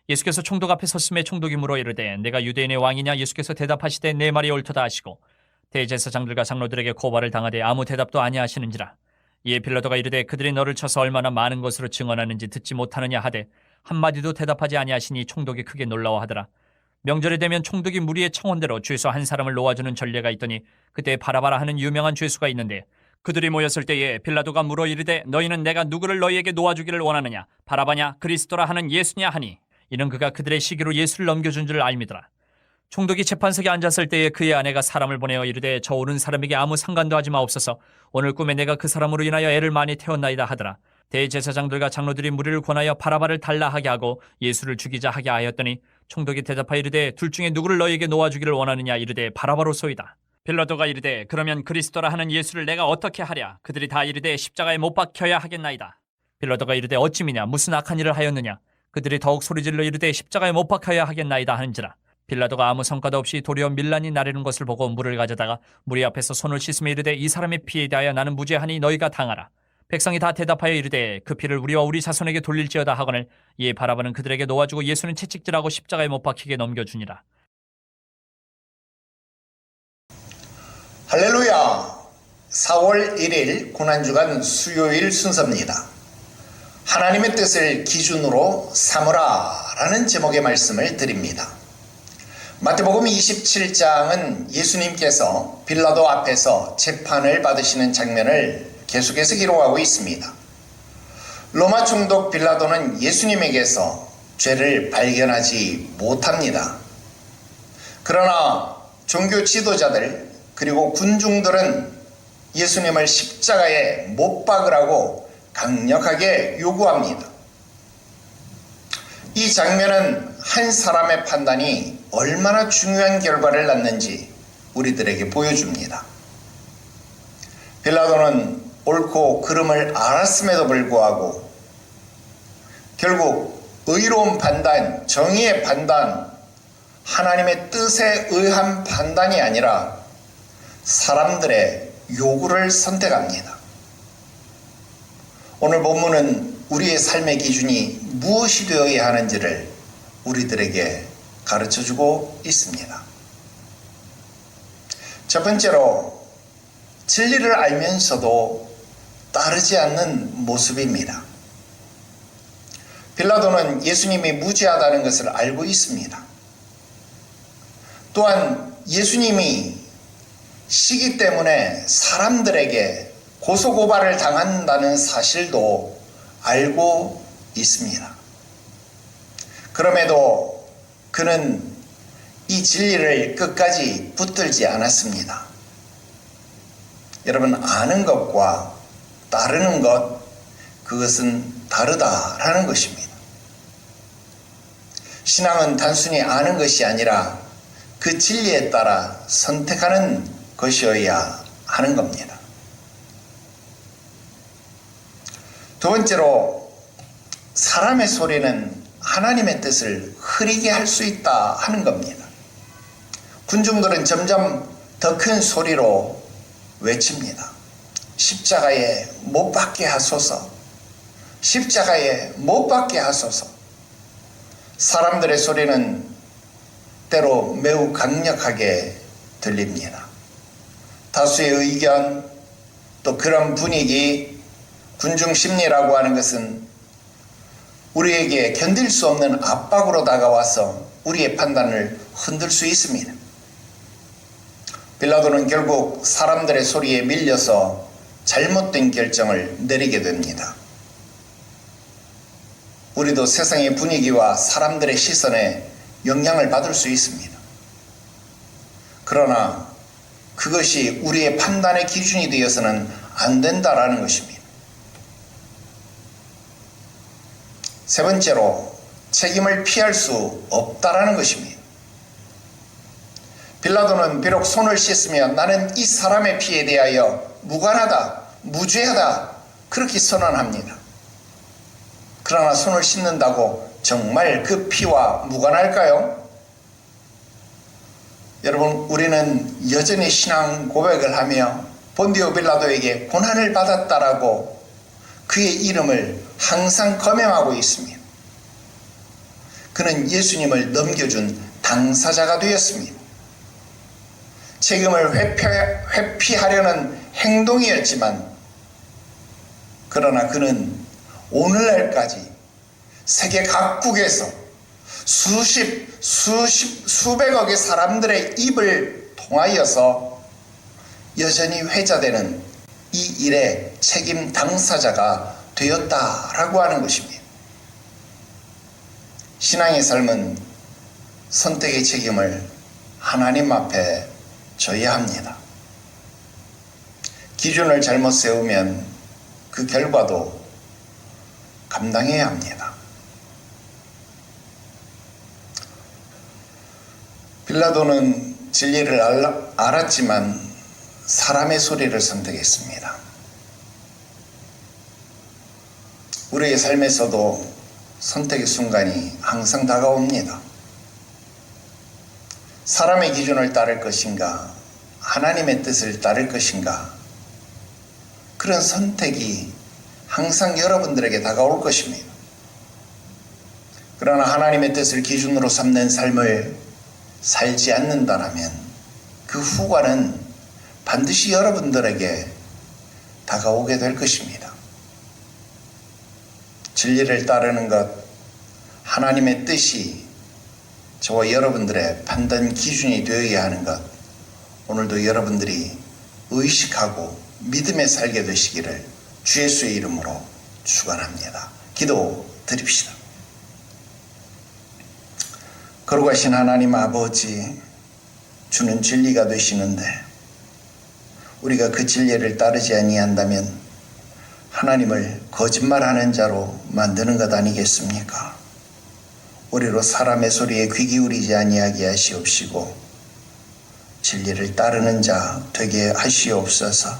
예수께서 총독 앞에 섰음에 총독이 물어 이르되 내가 유대인의 왕이냐? 예수께서 대답하시되 내 말이 옳도다 하시고 대제사장들과 장로들에게 고발을 당하되 아무 대답도 아니하시는지라. 이에 빌라도가 이르되 그들이 너를 쳐서 얼마나 많은 것으로 증언하는지 듣지 못하느냐 하되 한마디도 대답하지 아니하시니 총독이 크게 놀라워하더라. 명절이 되면 총독이 무리의 청원대로 죄수 한 사람을 놓아주는 전례가 있더니 그때 바라바라 하는 유명한 죄수가 있는데 그들이 모였을 때에 빌라도가 물어 이르되 너희는 내가 누구를 너희에게 놓아주기를 원하느냐? 바라바냐? 그리스도라 하는 예수냐 하니 이는 그가 그들의 시기로 예수를 넘겨준 줄 알미더라. 총독이 재판석에 앉았을 때에 그의 아내가 사람을 보내어 이르되 저 오는 사람에게 아무 상관도 하지 마옵소서. 오늘 꿈에 내가 그 사람으로 인하여 애를 많이 태웠나이다 하더라. 대제사장들과 장로들이 무리를 권하여 바라바를 달라 하게 하고 예수를 죽이자 하게 하였더니 총독이 대답하여 이르되 둘 중에 누구를 너희에게 놓아주기를 원하느냐? 이르되 바라바로소이다. 빌라도가 이르되 그러면 그리스도라 하는 예수를 내가 어떻게 하랴? 그들이 다 이르되 십자가에 못 박혀야 하겠나이다. 빌라도가 이르되 어찌미냐? 무슨 악한 일을 하였느냐? 그들이 더욱 소리질러 이르되 십자가에 못 박혀야 하겠나이다 하는지라. 빌라도가 아무 성과도 없이 도리어 밀란이 나르는 것을 보고 물을 가져다가 무리 앞에서 손을 씻으며 이르되 이 사람의 피에 대하여 나는 무죄하니 너희가 당하라. 백성이 다 대답하여 이르되 그 피를 우리와 우리 자손에게 돌릴지어다 하거늘 이에 바라바는 그들에게 놓아주고 예수는 채찍질하고 십자가에 못 박히게 넘겨주니라. 할렐루야. 4월 1일 고난주간 수요일 순서입니다. 하나님의 뜻을 기준으로 삼으라 라는 제목의 말씀을 드립니다. 마태복음 27장은 예수님께서 빌라도 앞에서 재판을 받으시는 장면을 계속해서 기록하고 있습니다. 로마 총독 빌라도는 예수님에게서 죄를 발견하지 못합니다. 그러나 종교 지도자들 그리고 군중들은 예수님을 십자가에 못 박으라고 강력하게 요구합니다. 이 장면은 한 사람의 판단이 얼마나 중요한 결과를 낳는지 우리들에게 보여줍니다. 빌라도는 옳고 그름을 알았음에도 불구하고 결국 의로운 판단, 정의의 판단, 하나님의 뜻에 의한 판단이 아니라 사람들의 요구를 선택합니다. 오늘 본문은 우리의 삶의 기준이 무엇이 되어야 하는지를 우리들에게 가르쳐주고 있습니다. 첫 번째로 진리를 알면서도 따르지 않는 모습입니다. 빌라도는 예수님이 무죄하다는 것을 알고 있습니다. 또한 예수님이 시기 때문에 사람들에게 고소고발을 당한다는 사실도 알고 있습니다. 그럼에도 그는 이 진리를 끝까지 붙들지 않았습니다. 여러분, 아는 것과 따르는 것, 그것은 다르다라는 것입니다. 신앙은 단순히 아는 것이 아니라 그 진리에 따라 선택하는 것이어야 하는 겁니다. 두 번째로, 사람의 소리는 하나님의 뜻을 흐리게 할 수 있다 하는 겁니다. 군중들은 점점 더 큰 소리로 외칩니다. 십자가에 못 박게 하소서. 십자가에 못 박게 하소서. 사람들의 소리는 때로 매우 강력하게 들립니다. 다수의 의견, 또 그런 분위기, 군중 심리라고 하는 것은 우리에게 견딜 수 없는 압박으로 다가와서 우리의 판단을 흔들 수 있습니다. 빌라도는 결국 사람들의 소리에 밀려서 잘못된 결정을 내리게 됩니다. 우리도 세상의 분위기와 사람들의 시선에 영향을 받을 수 있습니다. 그러나 그것이 우리의 판단의 기준이 되어서는 안 된다라는 것입니다. 세 번째로, 책임을 피할 수 없다라는 것입니다. 빌라도는 비록 손을 씻으며 나는 이 사람의 피에 대하여 무관하다, 무죄하다 그렇게 선언합니다. 그러나 손을 씻는다고 정말 그 피와 무관할까요? 여러분, 우리는 여전히 신앙 고백을 하며 본디오 빌라도에게 고난을 받았다라고 그의 이름을 항상 거명하고 있습니다. 그는 예수님을 넘겨준 당사자가 되었습니다. 책임을 회피하려는 행동이었지만 그러나 그는 오늘날까지 세계 각국에서 수백억의 사람들의 입을 통하여서 여전히 회자되는 이 일의 책임 당사자가 되었다라고 하는 것입니다. 신앙의 삶은 선택의 책임을 하나님 앞에 져야 합니다. 기준을 잘못 세우면 그 결과도 감당해야 합니다. 빌라도는 진리를 알았지만 사람의 소리를 선택했습니다. 우리의 삶에서도 선택의 순간이 항상 다가옵니다. 사람의 기준을 따를 것인가, 하나님의 뜻을 따를 것인가, 그런 선택이 항상 여러분들에게 다가올 것입니다. 그러나 하나님의 뜻을 기준으로 삼는 삶을 살지 않는다면 그 후과는 반드시 여러분들에게 다가오게 될 것입니다. 진리를 따르는 것, 하나님의 뜻이 저와 여러분들의 판단 기준이 되어야 하는 것, 오늘도 여러분들이 의식하고 믿음에 살게 되시기를 주 예수의 이름으로 축원합니다. 기도 드립시다. 거룩하신 하나님 아버지, 주는 진리가 되시는데 우리가 그 진리를 따르지 아니한다면 하나님을 거짓말하는 자로 만드는 것 아니겠습니까? 우리로 사람의 소리에 귀 기울이지 아니하게 하시옵시고 진리를 따르는 자 되게 하시옵소서.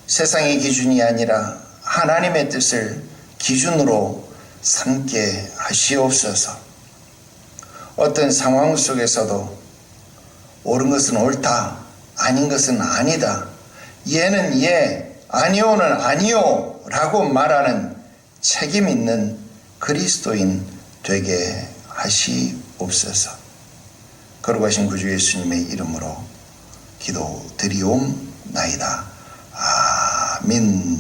세상의 기준이 아니라 하나님의 뜻을 기준으로 삼게 하시옵소서. 어떤 상황 속에서도 옳은 것은 옳다, 아닌 것은 아니다, 예는 예, 아니오는 아니오 라고 말하는 책임 있는 그리스도인 되게 하시옵소서. 거룩하신 구주 예수님의 이름으로 기도 드리옵나이다. 아멘.